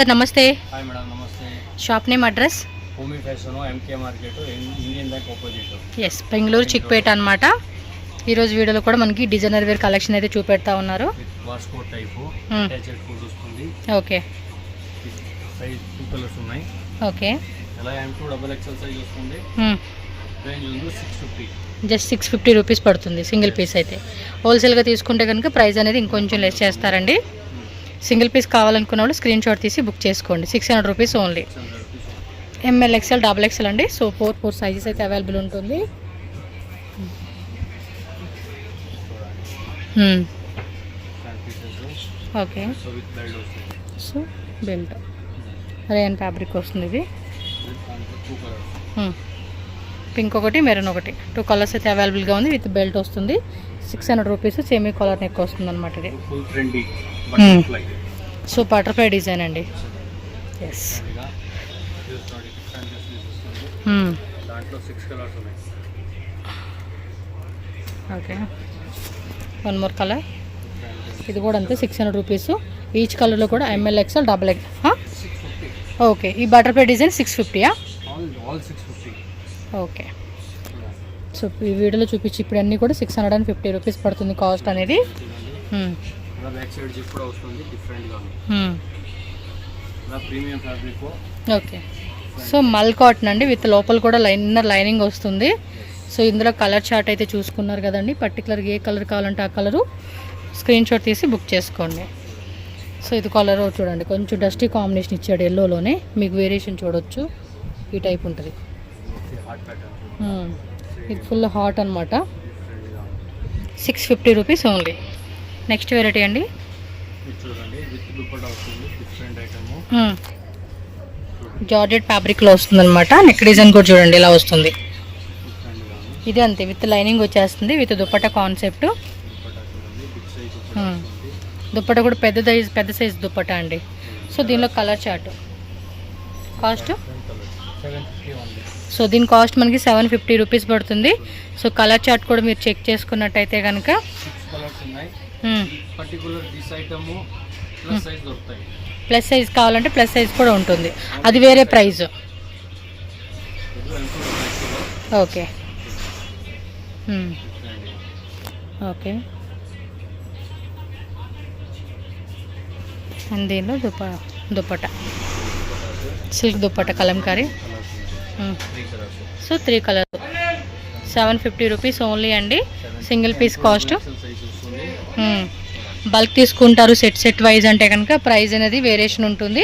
నమస్తే. Hi madam, నమస్తే. Shop name address Bhoomi fashion, MK market, Indian bank opposite. Yes, Bengaluru Chickpet అనమాట. ఈరోజు వీడియోలో కూడా మనకి డిజైనర్ వేర్ కలెక్షన్ అయితే చూపెడతా ఉన్నారు. వాస్కో టైపు అటాచ్డ్ ఫుడ్ వస్తుంది. ఓకే, సైజ్ 2 కలర్స్ ఉన్నాయి. ఓకే, ఎలా M2 డబుల్ XL సైజ్ వస్తుంది. రేంజ్ ఉంది 650. జస్ట్ 650 రూపీస్ పడుతుంది సింగిల్ పీస్ అయితే. హోల్సేల్గా తీసుకుంటే కనుక ప్రైస్ అనేది ఇంకొంచెం లెస్ చేస్తారండి. సింగిల్ పీస్ కావాలనుకున్న వాళ్ళు స్క్రీన్ షాట్ తీసి బుక్ చేసుకోండి. 600 rupees only. ML XL double XL అండి. సో 4 సైజెస్ అయితే అవైలబుల్ ఉంటుంది. Okay, so belt rayon fabric వస్తుంది. ఇది పింక్ ఒకటి, మెరూన్ ఒకటి, 2 కలర్స్ అయితే అవైలబుల్గా ఉంది. విత్ బెల్ట్ వస్తుంది. 600 రూపీస్. సెమీ కాలర్ నెక్ వస్తుంది అనమాట. ఇది సో బటర్ఫ్లై డిజైన్ అండి. Yes, okay, 1 more colour. ఇది కూడా అంతే 600 రూపీస్. ఈచ్ కలర్లో కూడా ML XL double XL. Okay, ఈ బటర్ఫ్లై డిజైన్ 650. ఓకే, సో ఈ వీడియోలో చూపించి ఇప్పుడు అన్నీ కూడా 650 రూపీస్ పడుతుంది కాస్ట్ అనేది. ఓకే, సో మల్ కాటన్ అండి. విత్ లోపల కూడా ఇన్నర్ లైనింగ్ వస్తుంది. సో ఇందులో కలర్ చార్ట్ అయితే చూసుకున్నారు కదండి. పర్టికులర్గా ఏ కలర్ కావాలంటే ఆ కలరు స్క్రీన్ షాట్ తీసి బుక్ చేసుకోండి. సో ఇది కలర్ చూడండి, కొంచెం డస్టీ కాంబినేషన్ ఇచ్చాడు ఎల్లోలోనే. మీకు వేరియేషన్ చూడొచ్చు. ఈ టైప్ ఉంటుంది. ఇది ఫుల్ హాట్ అనమాట. 650 రూపీస్ ఓన్లీ. నెక్స్ట్ వెరైటీ అండి. జార్జెట్ ఫ్యాబ్రిక్లో వస్తుంది అనమాట. నెక్ డిజైన్ కూడా చూడండి ఇలా వస్తుంది. ఇది అంతే, విత్ లైనింగ్ వచ్చేస్తుంది. With dupatta concept. దుపట్టా కూడా పెద్ద సైజ్ దుపట్టా అండి. సో దీనిలో కలర్ చార్ట్ కాస్ట్, సో దీని కాస్ట్ మనకి 750 రూపీస్ పడుతుంది. సో కలర్ చార్ట్ కూడా మీరు చెక్ చేసుకున్నట్టయితే కనుక ప్లస్ సైజ్ కావాలంటే ప్లస్ సైజ్ కూడా ఉంటుంది. అది వేరే ప్రైస్. ఓకే, ఓకే, అండ్ దీనిలో dupatta silk dupatta Kalamkari. So 3 colours 750 rupees only అండి. Single piece cost. బల్క్ తీసుకుంటారు సెట్ వైజ్ అంటే కనుక ప్రైస్ అనేది వేరియేషన్ ఉంటుంది.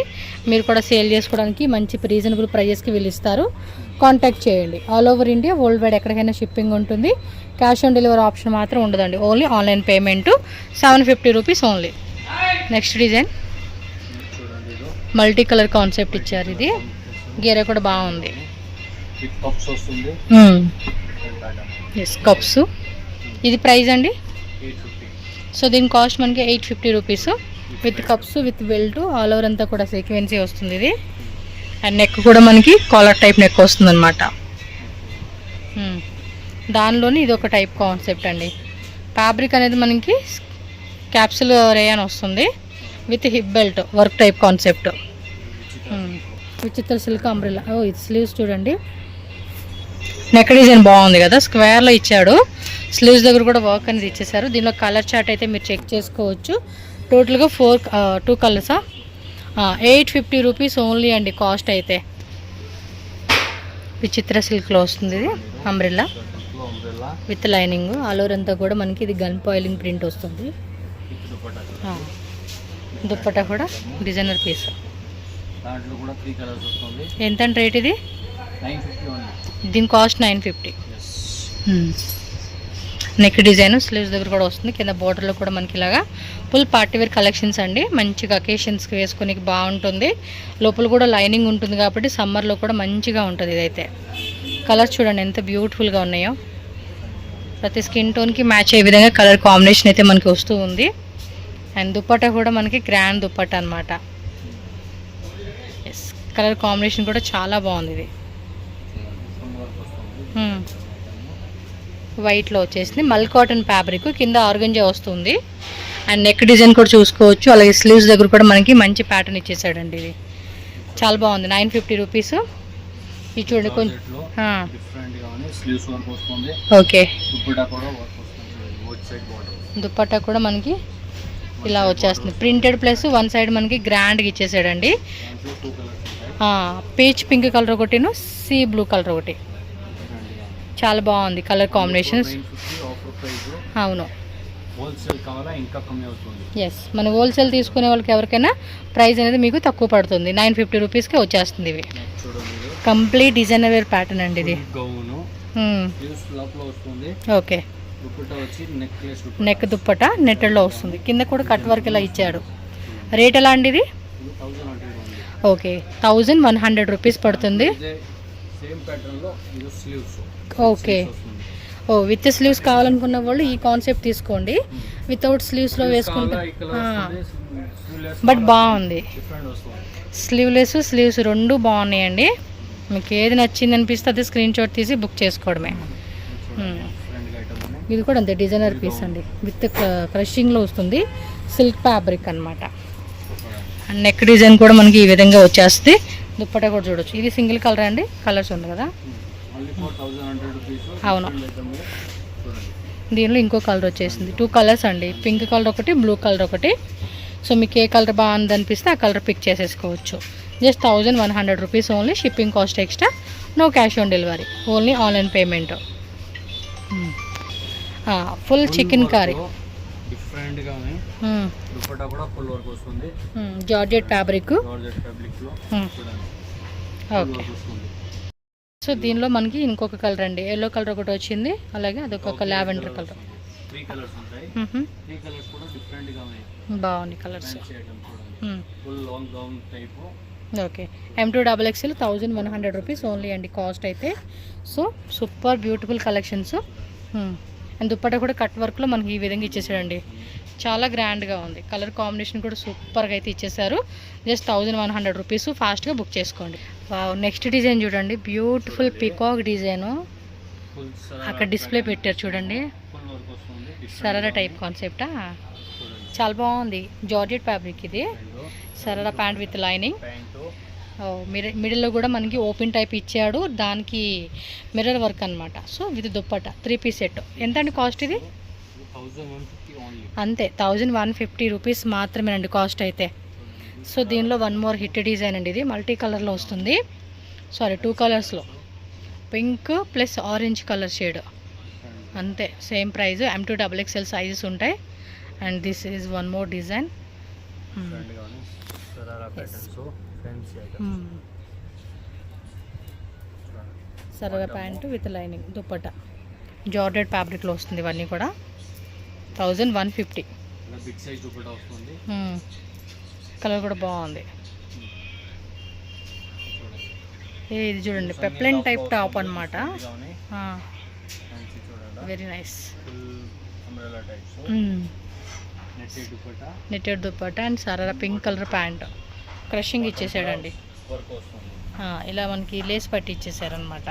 మీరు కూడా సేల్ చేసుకోవడానికి మంచి రీజనబుల్ ప్రైజెస్కి వీళ్ళు ఇస్తారు. కాంటాక్ట్ చేయండి. All over India, world wide ఎక్కడికైనా షిప్పింగ్ ఉంటుంది. క్యాష్ ఆన్ డెలివరీ ఆప్షన్ మాత్రం ఉండదండి. Only online payment. 750 rupees only. Next design multi colour concept ఇచ్చారు. ఇది గేరే కూడా బాగుంది. Yes, cups. ఇది ప్రైస్ అండి. సో దీని కాస్ట్ మనకి 850 rupees. With cups, with belt, all over అంతా కూడా సీక్వెన్సీ వస్తుంది ఇది. అండ్ నెక్ కూడా మనకి కాలర్ టైప్ నెక్ వస్తుంది అనమాట. దానిలోని ఇది ఒక టైప్ కాన్సెప్ట్ అండి. ఫ్యాబ్రిక్ అనేది మనకి క్యాప్సుల్ రేయాన్ వస్తుంది. With hip belt work type concept. విచిత్ర సిల్క్ అంబ్రెల్లా. ఇది స్లీవ్స్ చూడండి. నెక్ డిజైన్ బాగుంది కదా, స్క్వేర్లో ఇచ్చాడు. స్లీవ్స్ దగ్గర కూడా వర్క్ అనేది ఇచ్చేసారు. దీనిలో కలర్ చార్ట్ అయితే మీరు చెక్ చేసుకోవచ్చు. టోటల్గా 2 కలర్సా. 850 రూపీస్ ఓన్లీ అండి కాస్ట్ అయితే. విచిత్ర సిల్క్లో వస్తుంది ఇది. Umbrella with lining. All over అంతా కూడా మనకి ఇది గన్ పాయిలింగ్ ప్రింట్ వస్తుంది. దుప్పట్టా కూడా డిజైనర్ పీస్. ఎంత రేట్ ఇది? దీని కాస్ట్ 950. నెక్ డిజైన్ స్లీవ్స్ దగ్గర కూడా వస్తుంది. కింద బోర్డర్లో కూడా మనకి ఇలాగా ఫుల్ పార్టీవేర్ కలెక్షన్స్ అండి. మంచిగా అకేషన్స్కి వేసుకొని బాగుంటుంది. లోపల కూడా లైనింగ్ ఉంటుంది కాబట్టి సమ్మర్లో కూడా మంచిగా ఉంటుంది. ఇదైతే కలర్స్ చూడండి ఎంత బ్యూటిఫుల్గా ఉన్నాయో. ప్రతి స్కిన్ టోన్కి మ్యాచ్ అయ్యే విధంగా కలర్ కాంబినేషన్ అయితే మనకి వస్తూ ఉంది. అండ్ దుపట్టా కూడా మనకి గ్రాండ్ దుపట్టా అనమాట. ఎస్, కలర్ కాంబినేషన్ కూడా చాలా బాగుంది. ఇది వైట్లో వచ్చేసింది. మల్ కాటన్ ఫ్యాబ్రిక్, కింద ఆర్గంజా వస్తుంది. అండ్ నెక్ డిజైన్ కూడా చూసుకోవచ్చు. అలాగే స్లీవ్స్ దగ్గర కూడా మనకి మంచి ప్యాటర్న్ ఇచ్చేసాడండి. ఇది చాలా బాగుంది. 950 రూపీస్. ఇది చూడండి కొంచెం ఓకే. దుప్పట్టా కూడా మనకి ఇలా వచ్చేస్తుంది ప్రింటెడ్ ప్లస్ వన్ సైడ్ మనకి గ్రాండ్గా ఇచ్చేసాడండి. పీచ్ పింక్ కలర్ ఒకటిను సీ బ్లూ కలర్ ఒకటి చాలా బాగుంది కలర్ కాంబినేషన్స్. అవును ఎస్, మన హోల్సేల్ తీసుకునే వాళ్ళకి ఎవరికైనా ప్రైస్ అనేది మీకు తక్కువ పడుతుంది. 950 రూపీస్కే వచ్చేస్తుంది. ఇవి కంప్లీట్ డిజైనర్ వేర్ ప్యాటర్న్ అండి ఇది. ఓకే, నెక్ దుప్పట నెట్టెడ్లో వస్తుంది. కింద కూడా కట్ వర్క్ ఇలా ఇచ్చాడు. రేట్ ఎలా అండి ఇది? ఓకే, 1100 రూపీస్ పడుతుంది. ఓకే, విత్ స్లీవ్స్ కావాలనుకున్న వాళ్ళు ఈ కాన్సెప్ట్ తీసుకోండి. వితౌట్ స్లీవ్స్లో వేసుకుంటే బట్ బాగుంది. స్లీవ్స్ రెండు బాగున్నాయండి. మీకు ఏది నచ్చింది అనిపిస్తే అది స్క్రీన్ షాట్ తీసి బుక్ చేసుకోవడమే. ఇది కూడా అంతే డిజైనర్ పీస్ అండి. విత్ క్రషింగ్లో వస్తుంది. సిల్క్ ఫ్యాబ్రిక్ అనమాట. నెక్ డిజైన్ కూడా మనకి ఈ విధంగా వచ్చేస్తుంది. దుప్పటా కూడా చూడొచ్చు. ఇది సింగిల్ కలర్ అండి. కలర్స్ ఉంది కదా. అవును, దీనిలో ఇంకో కలర్ వచ్చేసింది. 2 కలర్స్ అండి. పింక్ కలర్ ఒకటి, బ్లూ కలర్ ఒకటి. సో మీకు ఏ కలర్ బాగుంది అనిపిస్తే ఆ కలర్ పిక్ చేసేసుకోవచ్చు. Just 1100 rupees only. Shipping cost extra. No cash on delivery, only online payment. Full chikankari georgette fabric. Okay, so దీనిలో మనకి ఇంకొక కలర్ అండి. ఎల్లో కలర్ ఒకటి వచ్చింది. అలాగే అదొక లావెండర్ కలర్. బాగుంది colours. Okay, M2XXL 1100 rupees only అండి కాస్ట్ అయితే. So super beautiful collections. And dupatta కూడా కట్ వర్క్లో మనకి ఈ విధంగా ఇచ్చేసాడండి. చాలా గ్రాండ్గా ఉంది. కలర్ కాంబినేషన్ కూడా సూపర్గా అయితే ఇచ్చేసారు. Just 1100 rupees. ఫాస్ట్గా బుక్ చేసుకోండి. నెక్స్ట్ డిజైన్ చూడండి. బ్యూటిఫుల్ పికాక్ డిజైను అక్కడ డిస్ప్లే పెట్టారు చూడండి. సరరా టైప్ కాన్సెప్టా, చాలా బాగుంది. జార్జెట్ ఫ్యాబ్రిక్ ఇది. Sharara pant with lining. మిడిల్లో కూడా మనకి ఓపెన్ టైప్ ఇచ్చాడు. దానికి మిర్రర్ వర్క్ అనమాట. So with dupatta 3 piece set. ఎంత అండి కాస్ట్ ఇది? అంతే, 1150 రూపీస్ మాత్రమేనండి కాస్ట్ అయితే. సో దీనిలో వన్ మోర్ హిట్ డిజైన్ అండి. ఇది మల్టీ కలర్లో వస్తుంది. సారీ, 2 కలర్స్లో, pink plus orange colour shade. అంతే, సేమ్ ప్రైస్. M2XXL సైజెస్ ఉంటాయి. And this is one more design. సరదా pant with lining dupatta georgette ఫ్యాబ్రిక్లో వస్తుంది. ఇవన్నీ కూడా 1150. కలర్ కూడా బాగుంది. ఇది చూడండి, పెప్లైన్ టైప్ టాప్ అనమాట. Very nice. Netted dupatta and సరదా పింక్ కలర్ ప్యాంట్. క్రషింగ్ ఇచ్చేసాడండి. ఇలా మనకి లేస్ పట్టి ఇచ్చేసారనమాట.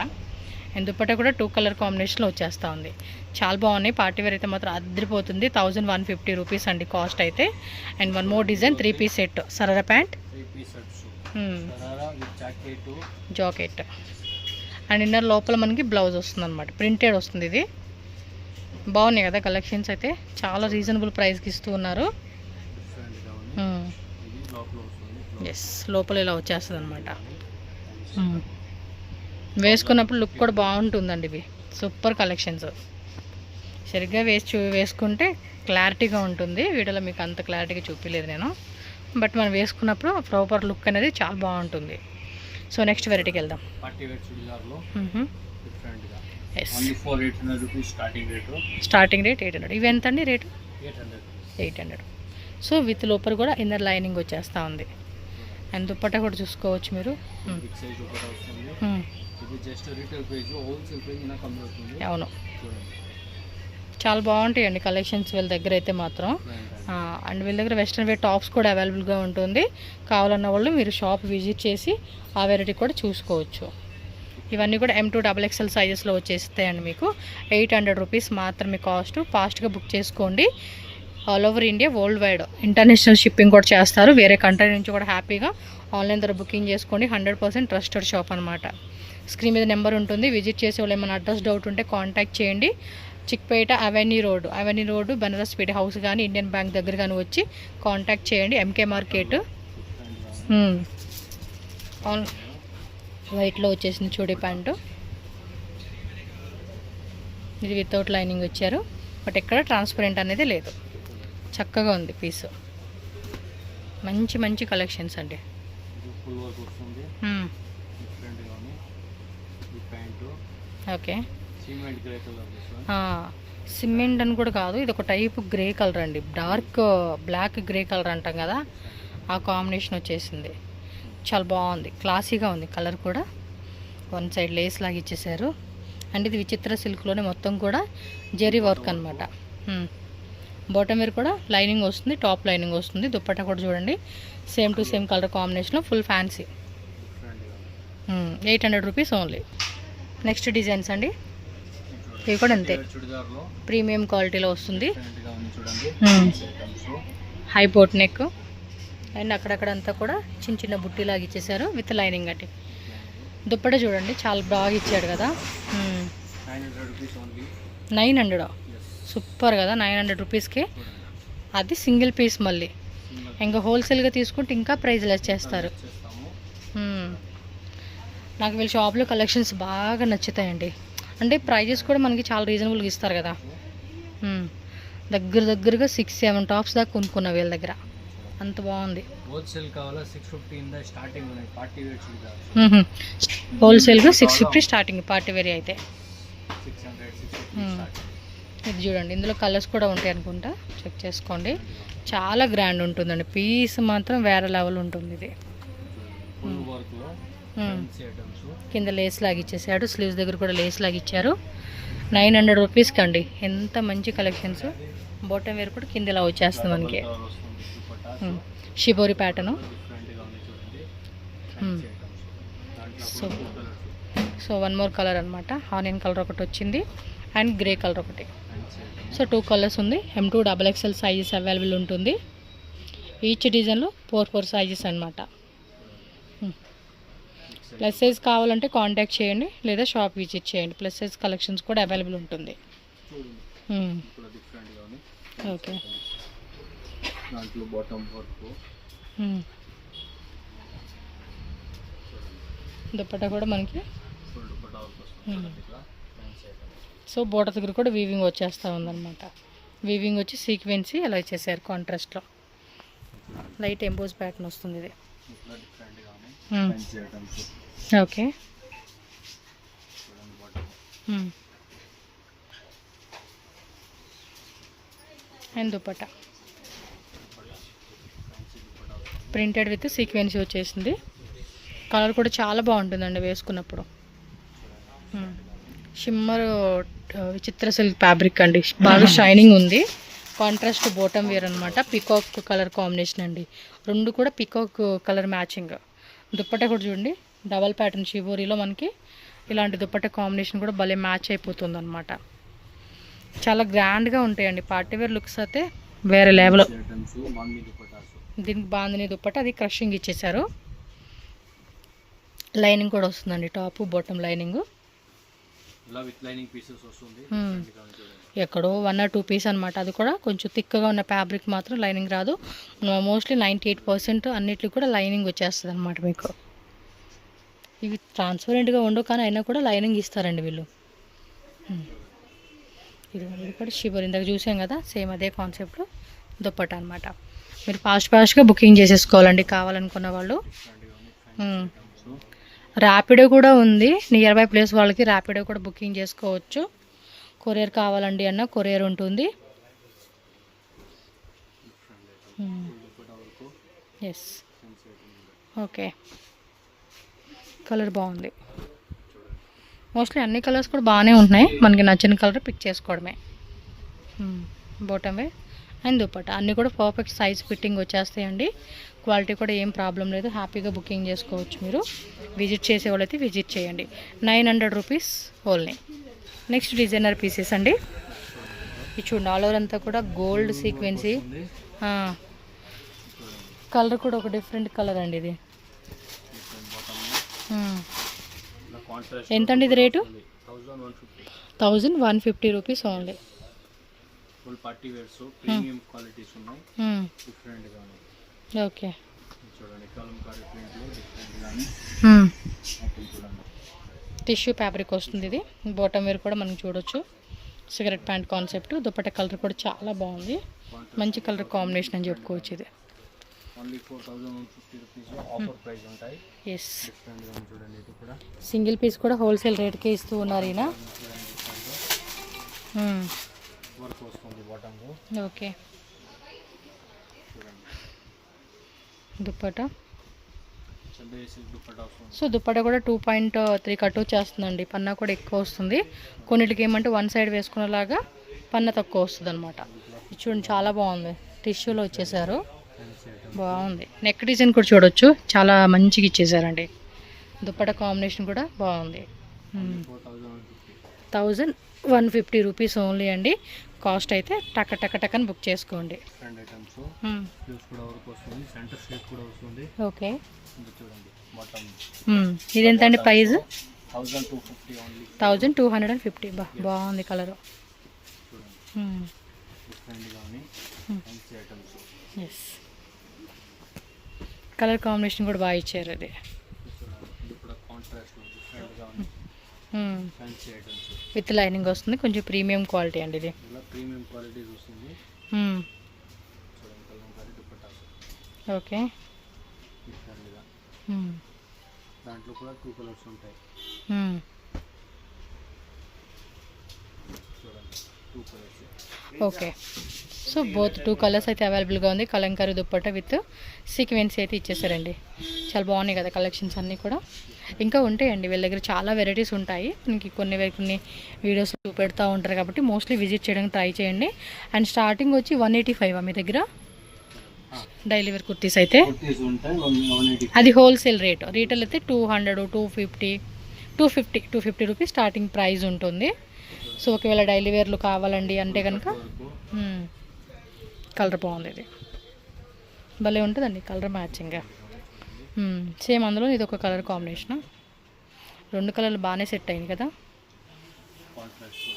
అండ్ దుప్పట్టా కూడా 2 కలర్ కాంబినేషన్లో వచ్చేస్తూ ఉంది. చాలా బాగున్నాయి. పార్టీ వేర్ అయితే మాత్రం అదిరిపోతుంది. 1150 రూపీస్ అండి కాస్ట్ అయితే. And one more design 3 piece set. Sharara pant, jacket and inner లోపల మనకి బ్లౌజ్ వస్తుంది అనమాట. ప్రింటెడ్ వస్తుంది. ఇది బాగున్నాయి కదా కలెక్షన్స్ అయితే. చాలా రీజనబుల్ ప్రైస్కి ఇస్తూ ఉన్నారు. ఎస్, లోపల ఇలా వచ్చేస్తుంది అనమాట. వేసుకున్నప్పుడు లుక్ కూడా బాగుంటుందండి. ఇవి సూపర్ కలెక్షన్స్. సరిగ్గా వేసుకుంటే క్లారిటీగా ఉంటుంది. వీడియోలో మీకు అంత క్లారిటీగా చూపించలేదు నేను. బట్ మనం వేసుకున్నప్పుడు ప్రాపర్ లుక్ అనేది చాలా బాగుంటుంది. సో నెక్స్ట్ వెరైటీకి వెళ్దాం. Starting rate 800. ఇవి ఎంత అండి రేటు? 800. సో విత్ లోపల కూడా ఇన్నర్ లైనింగ్ వచ్చేస్తూ ఉంది. అండ్ దుప్పట్టా కూడా చూసుకోవచ్చు మీరు. అవును, చాలా బాగుంటాయండి కలెక్షన్స్ వీళ్ళ దగ్గర అయితే మాత్రం. అండ్ వీళ్ళ దగ్గర వెస్ట్రన్ వేర్ టాప్స్ కూడా అవైలబుల్గా ఉంటుంది. కావాలన్న వాళ్ళు మీరు షాప్ విజిట్ చేసి ఆ వెరైటీ కూడా చూసుకోవచ్చు. ఇవన్నీ కూడా M2XXL సైజెస్లో వచ్చేస్తాయండి. మీకు 800 రూపీస్ మాత్రమే కాస్ట్. ఫాస్ట్గా బుక్ చేసుకోండి. All over India, world wide international shipping కూడా చేస్తారు. వేరే కంట్రీ నుంచి కూడా హ్యాపీగా ఆన్లైన్ ద్వారా బుకింగ్ చేసుకోండి. 100% ట్రస్టెడ్ షాప్ అనమాట. స్క్రీన్ మీద నెంబర్ ఉంటుంది. విజిట్ చేసే వాళ్ళు ఏమైనా అడ్రస్ డౌట్ ఉంటే కాంటాక్ట్ చేయండి. Chickpet avenue road Banaras speed house కానీ ఇండియన్ బ్యాంక్ దగ్గర కానీ వచ్చి కాంటాక్ట్ చేయండి. ఎంకే మార్కెట్ వైట్లో వచ్చేసింది చూడి ప్యాంటు. ఇది వితౌట్ లైనింగ్ వచ్చారు, బట్ ఎక్కడ ట్రాన్స్పరెంట్ అనేది లేదు. చక్కగా ఉంది పీసు. మంచి మంచి కలెక్షన్స్ అండి. ఓకే, సిమెంట్ అని కూడా కాదు, ఇది ఒక టైప్ గ్రే కలర్ అండి. డార్క్ బ్లాక్ గ్రే కలర్ అంటాం కదా, ఆ కాంబినేషన్ వచ్చేసింది. చాలా బాగుంది, క్లాసీగా ఉంది. కలర్ కూడా వన్ సైడ్ లేస్ లాగా ఇచ్చేసారు. అండ్ ఇది విచిత్ర సిల్క్లోనే మొత్తం కూడా జెరీ వర్క్ అనమాట. బాటమ్ వేర్ కూడా లైనింగ్ వస్తుంది, టాప్ లైనింగ్ వస్తుంది. దుప్పట్టా కూడా చూడండి, సేమ్ టు సేమ్ కలర్ కాంబినేషన్లో full fancy. 800 rupees only. Next designs అండి, ఇవి కూడా అంతే, ప్రీమియం క్వాలిటీలో వస్తుంది. హై బోట్ నెక్ అండ్ అక్కడక్కడంతా కూడా చిన్న చిన్న బుట్టిలాగా ఇచ్చేసారు విత్ లైనింగ్ అంటే. దుప్పట చూడండి, చాలా బాగా ఇచ్చాడు కదా. 900, సూపర్ కదా. 900 రూపీస్కి అది సింగిల్ పీస్. మళ్ళీ ఇంకా హోల్సేల్గా తీసుకుంటే ఇంకా ప్రైస్ లెస్ చేస్తారు. నాకు వీళ్ళ షాప్లో కలెక్షన్స్ బాగా నచ్చుతాయండి. అంటే ప్రైజెస్ కూడా మనకి చాలా రీజనబుల్గా ఇస్తారు కదా. దగ్గరగా 6-7 టాప్స్ దాకా కొనుక్కున్నా వీళ్ళ దగ్గర, అంత బాగుంది. హోల్సేల్గా 650 స్టార్టింగ్ పార్టీ వేర్ అయితే. ఇది చూడండి, ఇందులో కలర్స్ కూడా ఉంటాయి అనుకుంటా, చెక్ చేసుకోండి. చాలా గ్రాండ్ ఉంటుందండి, పీస్ మాత్రం వేరే లెవెల్ ఉంటుంది. ఇది కింద లేస్ లాగా ఇచ్చేసాడు, స్లీవ్స్ దగ్గర కూడా లేస్ లాగా ఇచ్చారు. 900 రూపీస్కి అండి, ఎంత మంచి కలెక్షన్స్. బాటమ్ వేర్ కూడా కింద ఇలా వచ్చేస్తుంది మనకి. Shibori pattern. So one more colour అనమాట. ఆనియన్ కలర్ ఒకటి వచ్చింది అండ్ గ్రే కలర్ ఒకటి. సో 2 కలర్స్ ఉంది. M2 XXL సైజెస్ అవైలబుల్ ఉంటుంది. ఈచ్ డిజైన్లో 4 సైజెస్ అనమాట. ప్లస్ సైజ్ కావాలంటే కాంటాక్ట్ చేయండి, లేదా షాప్ విజిట్ చేయండి. ప్లస్ సైజ్ కలెక్షన్స్ కూడా అవైలబుల్ ఉంటుంది. ఓకే, దుప్పట్టా కూడా మనకి. సో బోర్డర్ దగ్గర కూడా వీవింగ్ వచ్చేస్తూ ఉందన్నమాట. వీవింగ్ వచ్చి సీక్వెన్సీ అలా ఇచ్చేసారు కాంట్రాస్ట్లో. లైట్ ఎంబోస్ ప్యాటర్న్ వస్తుంది ఇది. Okay, and dupatta printed with sequins వచ్చేసింది. కలర్ కూడా చాలా బాగుంటుందండి వేసుకున్నప్పుడు. షిమ్మర్ విచిత్ర సిల్క్ ఫ్యాబ్రిక్ అండి, బాగా షైనింగ్ ఉంది. కాంట్రాస్ట్ బాటమ్ వేర్ అనమాట. పికాక్ కలర్ కాంబినేషన్ అండి, రెండు కూడా పికాక్ కలర్ మ్యాచింగ్. దుప్పట్టా కూడా చూడండి, డబల్ ప్యాటర్న్ షిబోరీలో మనకి ఇలాంటి దుప్పట్టా కాంబినేషన్ కూడా భలే మ్యాచ్ అయిపోతుంది అనమాట. చాలా గ్రాండ్గా ఉంటాయండి. పార్టీ వేర్ లుక్స్ అయితే వేరే లెవెల్. దీనికి బాందిని దుప్పట్టా అది క్రషింగ్ ఇచ్చేసారు. లైనింగ్ కూడా వస్తుందండి, టాప్ బాటమ్ లైనింగ్. ఎక్కడో 1 or 2 పీస్ అనమాట. అది కూడా కొంచెం థిక్గా ఉన్న ఫ్యాబ్రిక్ మాత్రం లైనింగ్ రాదు. మోస్ట్లీ 98% అన్నిటికి కూడా లైనింగ్ వచ్చేస్తుంది అనమాట మీకు. ఇవి ట్రాన్స్పరెంట్గా ఉండవు, కానీ అయినా కూడా లైనింగ్ ఇస్తారండి వీళ్ళు. ఇది కూడా షిబోరి ఇందాక చూసాం కదా, సేమ్ అదే కాన్సెప్ట్లో దుప్పట్టా అనమాట. మీరు ఫాస్ట్గా బుకింగ్ చేసేసుకోవాలండి కావాలనుకున్న వాళ్ళు. ర్యాపిడో కూడా ఉంది, నియర్ బై ప్లేస్ వాళ్ళకి ర్యాపిడో కూడా బుకింగ్ చేసుకోవచ్చు. కొరియర్ కావాలండి అన్న కొరియర్ ఉంటుంది. ఎస్, ఓకే, కలర్ బాగుంది. మోస్ట్లీ అన్ని కలర్స్ కూడా బాగానే ఉంటున్నాయి, మనకి నచ్చిన కలర్ పిక్ చేసుకోవడమే. బాటమ్ వే అండ్ దుపట్టా అన్నీ కూడా పర్ఫెక్ట్ సైజ్ ఫిట్టింగ్ వచ్చేస్తాయండి. క్వాలిటీ కూడా ఏం ప్రాబ్లం లేదు, హ్యాపీగా బుకింగ్ చేసుకోవచ్చు. మీరు విజిట్ చేసే వాళ్ళైతే విజిట్ చేయండి. 900 rupees only. Next designer pieces అండి. ఇది చూడండి ఆల్ ఓవర్ అంతా కూడా గోల్డ్ సీక్వెన్సీ. వస్తుంది. కలర్ కూడా ఒక డిఫరెంట్ కలర్ అండి ఇది. ఇలా కాంట్రాస్ట్ ఎంతండి ఇది rate? 1150. 1150 rupees only. Full party wears premium qualities ఉన్నాయి, డిఫరెంట్ గా ఉన్నాయి. ఓకే చూడండి కలంకారీ ప్రింట్ లో డిఫరెంట్ గాని చూడండి. టిష్యూ ఫ్యాబ్రిక్ వస్తుంది ఇది. బాటమ్ వేర్ కూడా మనం చూడొచ్చు. Cigarette pant concept. Dupatta colour కూడా చాలా బాగుంది, మంచి కలర్ కాంబినేషన్ అని చెప్పుకోవచ్చు ఇది. ఓన్లీ 4150 రూపీస్ ఆఫర్ ప్రైస్ ఉంటాయి. ఎస్, డిఫరెంట్ గా చూడండి. ఇది కూడా సింగిల్ పీస్ కూడా హోల్సేల్ రేట్కే ఇస్తూ ఉన్నారు ఈయన. వర్క్ వస్తుంది బాటమ్ లో. ఓకే చూడండి దుపట్టా. బేసిక్ దుపట్టా వస్తుంది. సో దుపట్టా కూడా 2.3 కట్ వచ్చేస్తుందండి. పన్నా కూడా ఎక్కువ వస్తుంది. కొన్నిటికి ఏమంటే వన్ సైడ్ వేసుకునేలాగా పన్నా తక్కువ వస్తుంది అనమాట. చూడండి చాలా బాగుంది, టిష్యూలో వచ్చేసారు, బాగుంది. నెక్ డిజైన్ కూడా చూడొచ్చు, చాలా మంచిగా ఇచ్చేసారండి. దుపట్టా కాంబినేషన్ కూడా బాగుంది. 1150 రూపీస్ ఓన్లీ అండి. కాస్ట్ అయితే టక టక టకని బుక్ చేసుకోండి. డిఫరెంట్ ఐటమ్స్ ఫ్యూస్ కూడా వర్క్ వస్తుంది, సెంటర్ షేప్ కూడా వస్తుంది. ఓకే ఇది చూడండి బాటమ్. ఇది ఎంత అండి ప్రైస్? 1250 ఓన్లీ. 1250. బాగుంది కలర్. చూడండి డిఫరెంట్ గాని మంచి ఐటమ్స్. ఎస్, కలర్ కాంబినేషన్ కూడా బాగా ఇచ్చారు అది. ఇది కూడా కాంట్రాస్ట్ లో డిఫరెంట్ గాని ఫ్యాన్సీ ఐటమ్స్ విత్ లైనింగ్ వస్తుంది. కొంచెం ప్రీమియం క్వాలిటీ అండి ఇది. ఇలా ప్రీమియం క్వాలిటీస్ వస్తుంది. చూడండి కలంకారీ దుపట్టా. ఓకే డిఫరెంట్ గా దాంట్లో కూడా 2 కలర్స్ ఉంటాయి. చూడండి 2 colours. Okay, so both 2 colours అయితే అవైలబుల్గా ఉంది. కలంకారీ దుపట్టా విత్ సీక్వెన్స్ అయితే ఇచ్చేసారండి. చాలా బాగున్నాయి కదా కలెక్షన్స్ అన్నీ కూడా. ఇంకా ఉంటాయండి వీళ్ళ దగ్గర, చాలా వెరైటీస్ ఉంటాయి. మనకి కొన్ని వీడియోస్ చూపెడతా ఉంటారు కాబట్టి మోస్ట్లీ విజిట్ చేయడానికి ట్రై చేయండి. అండ్ స్టార్టింగ్ వచ్చి 185 మీ దగ్గర డైలీ వేర్ కుర్తీస్ అయితే. కుర్తీస్ ఉంటాయి 180. అది హోల్సేల్ రేట్. రీటైల్ అయితే 200, 250 రూపీస్ స్టార్టింగ్ ప్రైస్ ఉంటుంది. సో ఒకవేళ డైలీ వేర్లు కావాలండి అంటే కనుక కలర్ బాగుంది, ఇది భలే ఉంటుందండి కలర్ మ్యాచింగ్గా. సేమ్ అందులో ఇది ఒక కలర్ కాంబినేషన్. 2 కలర్లు బాగానే సెట్ అయింది కదా.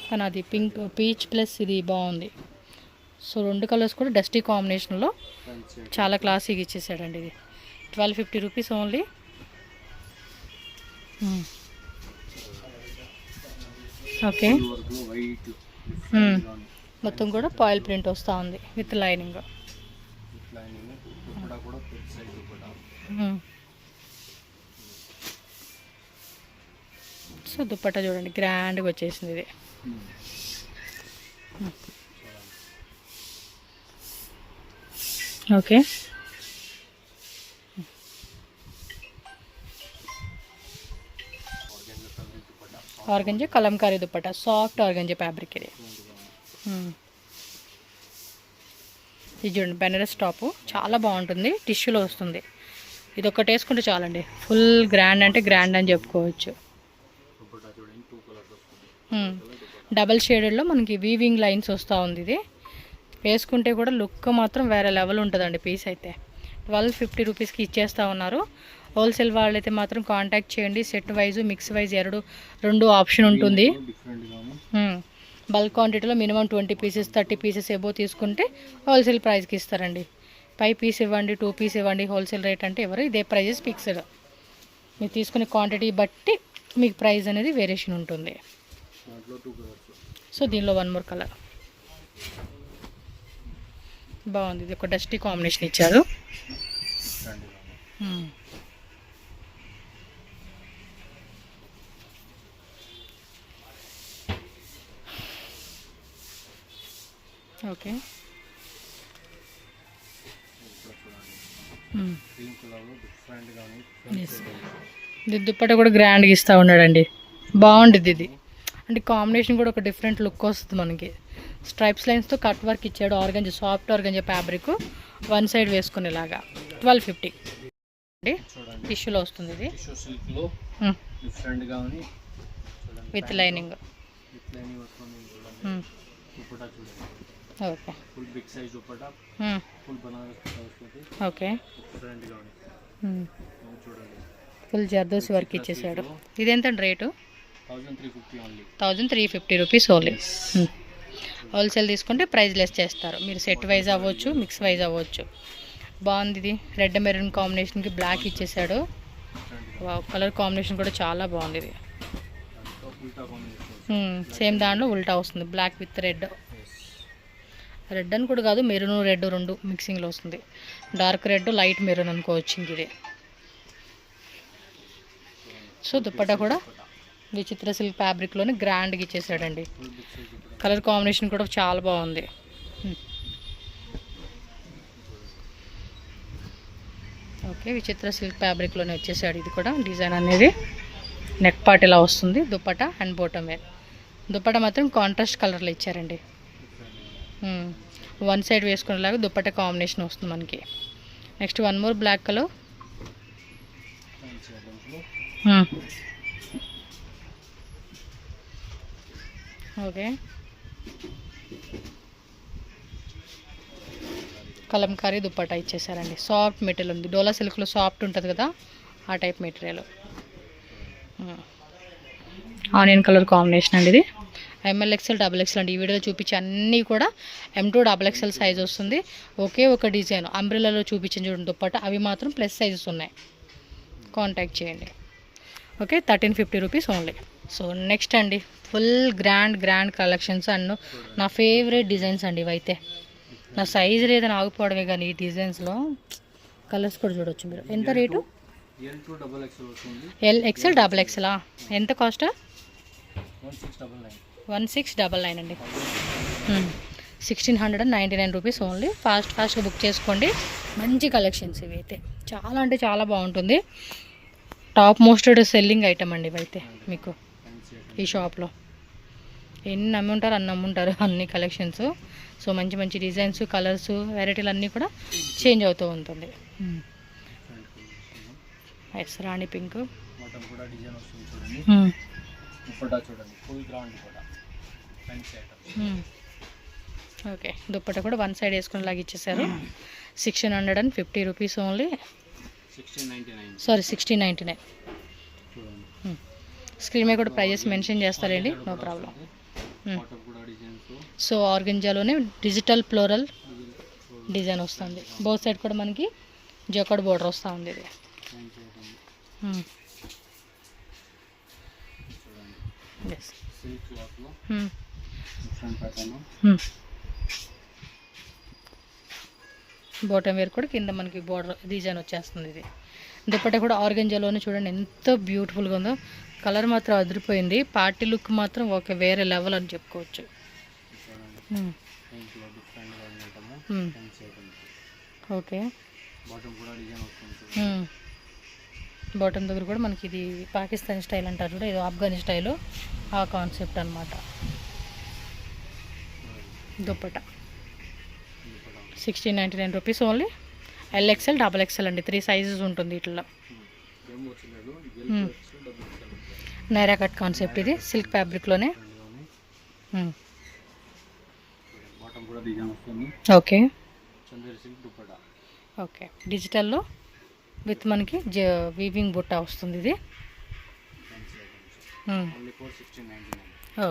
కానీ అది పింక్ పీచ్ ప్లస్ ఇది బాగుంది. సో 2 కలర్స్ కూడా డస్టీ కాంబినేషన్లో చాలా క్లాసీగా ఇచ్చేసాడండి. ఇది 1250 రూపీస్ ఓన్లీ. ఓకే, మొత్తం కూడా పాయిల్ ప్రింట్ వస్తూ ఉంది విత్ లైనింగ్. సో దుపట్టా చూడండి గ్రాండ్గా వచ్చేసింది ఇది. Okay, organza Kalamkari dupatta, soft organza fabric ఇది. ఇది చూడండి బెనారస్ టాపు, చాలా బాగుంటుంది, టిష్యూలో వస్తుంది. ఇది ఒకటి వేసుకుంటే చాలండి, ఫుల్ గ్రాండ్ అంటే గ్రాండ్ అని చెప్పుకోవచ్చు. డబల్ షేడెడ్లో మనకి వీవింగ్ లైన్స్ వస్తూ ఉంది. ఇది వేసుకుంటే కూడా లుక్ మాత్రం వేరే లెవెల్ ఉంటుందండి. పీస్ అయితే 1250 రూపీస్కి ఇచ్చేస్తూ ఉన్నారు. హోల్సేల్ వాళ్ళైతే మాత్రం కాంటాక్ట్ చేయండి. సెట్ వైజు మిక్స్ వైజ్ రెండు ఆప్షన్ ఉంటుంది. బల్క్ క్వాంటిటీలో మినిమం 20 పీసెస్ 30 పీసెస్ ఎబో తీసుకుంటే హోల్సేల్ ప్రైస్కి ఇస్తారండి. 5 పీస్ ఇవ్వండి 2 పీస్ ఇవ్వండి హోల్సేల్ రేట్ అంటే ఎవరు ఇదే ప్రైజెస్ ఫిక్స్డ్. మీరు తీసుకునే క్వాంటిటీ బట్టి మీకు ప్రైస్ అనేది వేరియేషన్ ఉంటుంది. సో దీనిలో 1 మోర్ కలర్ బాగుంది. ఇది ఒక డస్టీ కాంబినేషన్ ఇచ్చారు. ఓకే, ఇది దుప్పట కూడా గ్రాండ్గా ఇస్తూ ఉన్నాడండి. బాగుంటుంది ఇది. అంటే కాంబినేషన్ కూడా ఒక డిఫరెంట్ లుక్ వస్తుంది మనకి. స్ట్రైప్స్ లైన్స్తో కట్ వర్క్ ఇచ్చాడు. Organza soft organza fabric 1 side వేసుకునేలాగా 1250 అండి. టిష్యూలో వస్తుంది ఇది విత్ లైనింగ్. దుపట్టా చూడండి, okay. Full big size dupatta, full Banaras వస్తుంది. ఓకే. డిఫరెంట్గా ఉంది చూడండి. ఫుల్ జర్దోసి వర్క్ ఇచ్చేసాడు. ఇది ఎంత rate? 1350 only. 1350 rupees only. Wholesale తీసుకుంటే ప్రైస్ లెస్ చేస్తారు. మీరు సెట్ వైజ్ అవ్వచ్చు, మిక్స్ వైజ్ అవ్వచ్చు. బాగుంది ఇది. రెడ్ మెరూన్ కాంబినేషన్కి బ్లాక్ ఇచ్చేసాడు. కలర్ కాంబినేషన్ కూడా చాలా బాగుంది ఇది. సేమ్ దాంట్లో ఉల్టా వస్తుంది, బ్లాక్ విత్ రెడ్. రెడ్ అని కూడా కాదు, మెరూన్ రెడ్ రెండు మిక్సింగ్లో వస్తుంది. డార్క్ రెడ్, లైట్ మెరూన్ అనుకోవచ్చు ఇంక ఇది. సో దుపట్టా కూడా విచిత్ర సిల్క్ ఫ్యాబ్రిక్లోనే గ్రాండ్గా ఇచ్చేసాడండి. కలర్ కాంబినేషన్ కూడా చాలా బాగుంది. ఓకే, విచిత్ర సిల్క్ ఫ్యాబ్రిక్లోనే వచ్చేసాడు. ఇది కూడా డిజైన్ అనేది నెక్ పార్ట్ ఇలా వస్తుంది. Dupatta and bottom wear. Dupatta మాత్రం కాంట్రాస్ట్ కలర్లో ఇచ్చారండి. వన్ సైడ్ వేసుకునేలాగా దుపట్టా కాంబినేషన్ వస్తుంది మనకి. Next one more black colour. Okay, kalamkari dupatta ఇచ్చేసారండి. సాఫ్ట్ మెటీరియల్ ఉంది. డోలా సిల్క్లో సాఫ్ట్ ఉంటుంది కదా, ఆ type material. Onion colour combination అండి ఇది. ఎంఎల్ ఎక్స్ఎల్, డబుల్ ఎక్స్ఎల్ అండి. ఈ వీడియోలో చూపించే అన్నీ కూడా M2 డబుల్ ఎక్స్ఎల్ సైజ్ వస్తుంది. ఒకే ఒక డిజైన్ అంబ్రెల్లాలో చూపించిన చూడండి దుపట్టా, అవి మాత్రం ప్లస్ సైజెస్ ఉన్నాయి. కాంటాక్ట్ చేయండి. Okay, 1350 rupees only. So next అండి, ఫుల్ గ్రాండ్ కలెక్షన్స్ అండ్ నా ఫేవరెట్ డిజైన్స్ అండి ఇవైతే. నా సైజు లేదని ఆగిపోవడమే కానీ ఈ డిజైన్స్లో కలర్స్ కూడా చూడవచ్చు మీరు. ఎంత రేటు? ఎల్ ఎక్స్ఎల్, డబుల్ ఎక్స్ఎలా? ఎంత కాస్ట్? 1699 అండి. 1699 రూపీస్ ఓన్లీ. ఫాస్ట్గా బుక్ చేసుకోండి. మంచి కలెక్షన్స్ ఇవి అయితే. చాలా అంటే చాలా బాగుంటుంది. టాప్ మోస్ట్ సెల్లింగ్ ఐటమ్ అండి ఇవైతే మీకు ఈ షాప్లో. ఎన్ని అమ్ముంటారు అన్ని అమ్ముంటారు, అన్ని కలెక్షన్స్. సో మంచి డిజైన్స్, కలర్స్, వెరైటీలు అన్నీ కూడా చేంజ్ అవుతూ ఉంటుంది. ఎస్, రాణి పింక్. ఓకే, దుప్పట్టా కూడా వన్ సైడ్ వేసుకునేలాగా ఇచ్చేసారు. 1650 రూపీస్ ఓన్లీ. 1699. స్క్రీన్ మీద కూడా ప్రైజెస్ మెన్షన్ చేస్తారండి, నో ప్రాబ్లం. సో ఆర్గంజాలోనే డిజిటల్ ఫ్లోరల్ డిజైన్ వస్తుంది. బోత్ సైడ్ కూడా మనకి జకార్డ్ బోర్డర్ వస్తూ ఉంది ఇది. బాటమ్ వేర్ కూడా కింద మనకి బోర్డర్ డిజైన్ వచ్చేస్తుంది ఇది. దుపట్టా కూడా ఆర్గంజాలోనే చూడండి ఎంత బ్యూటిఫుల్గా ఉందో. కలర్ మాత్రం అదిరిపోయింది. పార్టీ లుక్ మాత్రం ఒక వేరే లెవెల్ అని చెప్పుకోవచ్చు. ఓకే, బాటమ్ దగ్గర కూడా మనకి ఇది పాకిస్తానీ స్టైల్ అంటారు చూడ, ఇది ఆఫ్ఘనీ స్టైలు, ఆ కాన్సెప్ట్ అనమాట. Dupatta 1699 rupees only. L XL, double XL అండి. 3 సైజెస్ ఉంటుంది వీటిలో. నైరా కట్ కాన్సెప్ట్ ఇది, సిల్క్ ఫ్యాబ్రిక్లోనే. ఓకే, ఓకే, డిజిటల్లో విత్ మనకి వీవింగ్ బుట్ట వస్తుంది ఇది.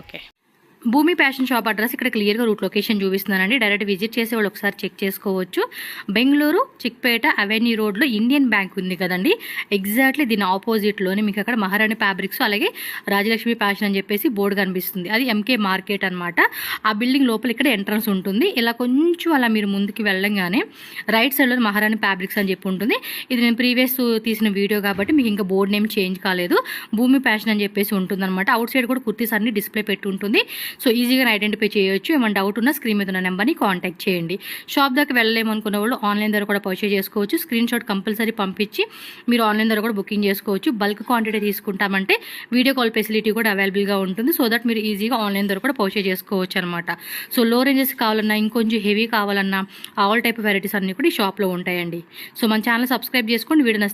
ఓకే, భూమి ఫ్యాషన్ షాప్ అడ్రస్ ఇక్కడ క్లియర్గా రూట్ లొకేషన్ చూపిస్తున్నానండి. డైరెక్ట్ విజిట్ చేసే వాళ్ళు ఒకసారి చెక్ చేసుకోవచ్చు. బెంగళూరు చిక్పేట అవెన్యూ రోడ్లో ఇండియన్ బ్యాంక్ ఉంది కదండి, ఎగ్జాక్ట్లీ దీని ఆపోజిట్లోనే మీకు అక్కడ మహారాణి ఫ్యాబ్రిక్స్ అలాగే రాజలక్ష్మి ఫ్యాషన్ అని చెప్పేసి బోర్డు కనిపిస్తుంది. అది ఎంకే మార్కెట్ అనమాట. ఆ బిల్డింగ్ లోపల ఇక్కడ ఎంట్రన్స్ ఉంటుంది. ఇలా కొంచెం అలా మీరు ముందుకు వెళ్ళంగానే రైట్ సైడ్లో మహారాణి ఫ్యాబ్రిక్స్ అని చెప్పి ఉంటుంది. ఇది నేను ప్రీవియస్ తీసిన వీడియో కాబట్టి మీకు ఇంకా బోర్డు నేమ్ చేంజ్ కాలేదు. భూమి ఫ్యాషన్ అని చెప్పేసి ఉంటుంది అనమాట. అవుట్ సైడ్ కూడా కుర్తీస్ అన్ని డిస్ప్లే పెట్టి ఉంటుంది. సో ఈజీగా ఐడెంటిఫై చేయొచ్చు. ఏమైనా డౌట్ ఉన్నా స్క్రీన్ మీద ఉన్న నెంబర్ని కాంటాక్ట్ చేయండి. షాప్ దాకా వెళ్ళలేమనుకున్న వాళ్ళు ఆన్లైన్ ద్వారా కూడా పర్చేజ్ చేసుకోవచ్చు. స్క్రీన్ షాట్ కంపల్సరీ పంపించి మీరు ఆన్లైన్ ద్వారా కూడా బుకింగ్ చేసుకోవచ్చు. బల్క్ క్వాంటిటీ తీసుకుంటామంటే వీడియో కాల్ ఫెసిలిటీ కూడా అవైలబుల్గా ఉంటుంది. సో దట్ మీరు ఈజీగా ఆన్లైన్ ద్వారా కూడా పర్చేజ్ చేసుకోవచ్చు అనమాట. సో లో రేంజెస్ కావాలన్నా, ఇంకొంచెం హెవీ కావాలన్నా ఆల్ టైప్ వెరైటీస్ అన్నీ కూడా ఈ షాప్లో ఉంటాయండి. సో మన ఛానల్ సబ్స్క్రైబ్ చేసుకోండి. వీడియో నచ్చితే